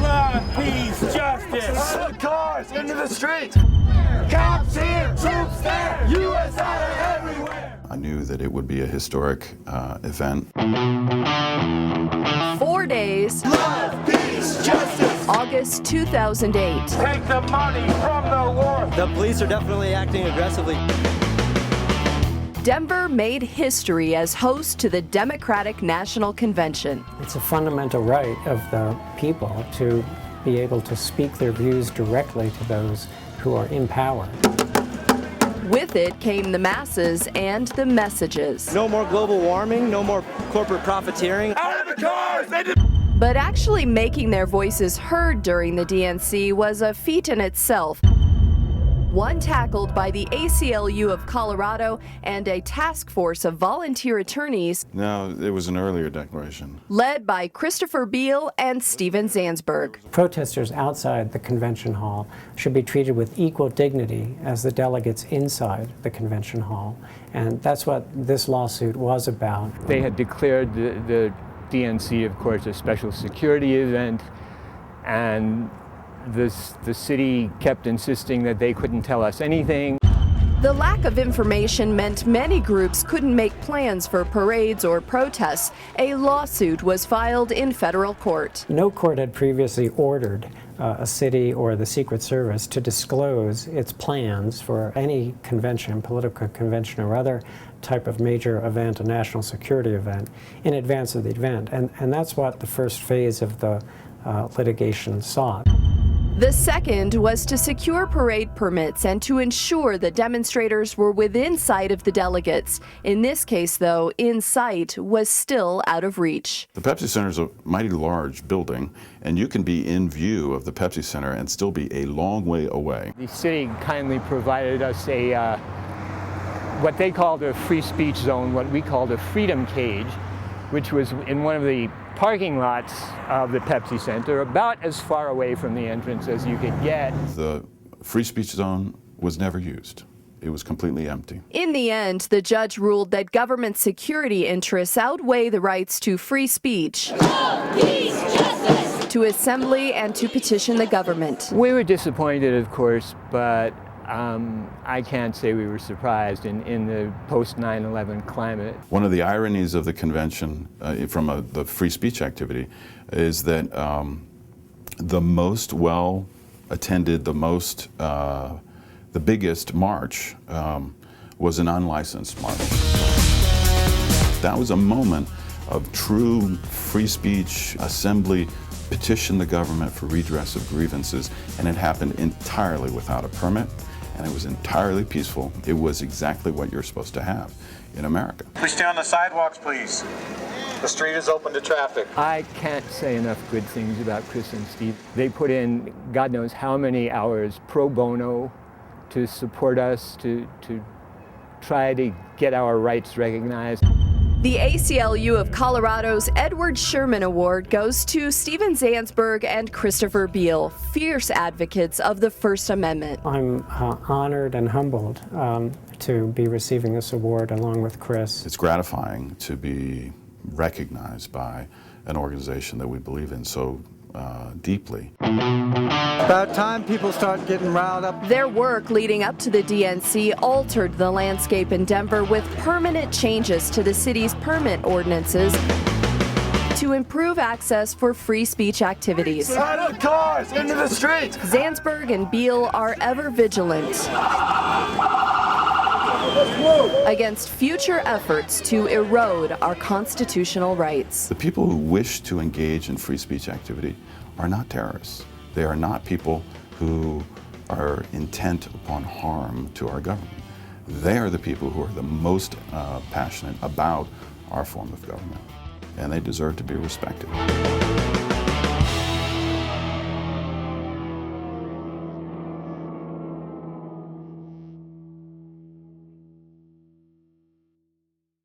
Love, peace, justice. Out of the cars, into the streets. Cops here, troops there, USA everywhere. I knew that it would be a historic event. 4 days. Love, peace, justice. August 2008. Take the money from the war. The police are definitely acting aggressively. Denver made history as host to the Democratic National Convention. It's a fundamental right of the people to be able to speak their views directly to those who are in power. With it came the masses and the messages. No more global warming, no more corporate profiteering. Out of the cars, But actually making their voices heard during the DNC was a feat in itself. One tackled by the ACLU of Colorado and a task force of volunteer attorneys. No, it was an earlier declaration. Led by Christopher Beall and Stephen Zansberg. Protesters outside the convention hall should be treated with equal dignity as the delegates inside the convention hall. And that's what this lawsuit was about. They had declared the DNC, of course, a special security event, and the city kept insisting that they couldn't tell us anything. The lack of information meant many groups couldn't make plans for parades or protests. A lawsuit was filed in federal court. No court had previously ordered a city or the Secret Service to disclose its plans for any convention, political convention or other type of major event, a national security event, in advance of the event. And that's what the first phase of the litigation sought. The second was to secure parade permits and to ensure the demonstrators were within sight of the delegates. In this case, though, in sight was still out of reach. The Pepsi Center is a mighty large building, and you can be in view of the Pepsi Center and still be a long way away. The city kindly provided us a what they called a free speech zone, what we called a freedom cage, which was in one of the parking lots of the Pepsi Center, about as far away from the entrance as you could get. The free speech zone was never used. It was completely empty. In the end, the judge ruled that government security interests outweigh the rights to free speech, peace, justice, to assembly, and to petition the government. We were disappointed, of course, but I can't say we were surprised in the post-9/11 climate. One of the ironies of the convention from the free speech activity is that the most well-attended, the biggest march was an unlicensed march. That was a moment of true free speech, assembly, petition the government for redress of grievances, and it happened entirely without a permit. And it was entirely peaceful. It was exactly what you're supposed to have in America. Please stay on the sidewalks, please. The street is open to traffic. I can't say enough good things about Chris and Steve. They put in God knows how many hours pro bono to support us, to try to get our rights recognized. The ACLU of Colorado's Edward Sherman Award goes to Stephen Zansberg and Christopher Beall, fierce advocates of the First Amendment. I'm honored and humbled to be receiving this award along with Chris. It's gratifying to be recognized by an organization that we believe in so deeply. About time people start getting riled up. Their work leading up to the DNC altered the landscape in Denver with permanent changes to the city's permit ordinances to improve access for free speech activities. Out of the cars, into the streets. Zansberg and Beall are ever vigilant against future efforts to erode our constitutional rights. The people who wish to engage in free speech activity are not terrorists. They are not people who are intent upon harm to our government. They are the people who are the most passionate about our form of government, and they deserve to be respected.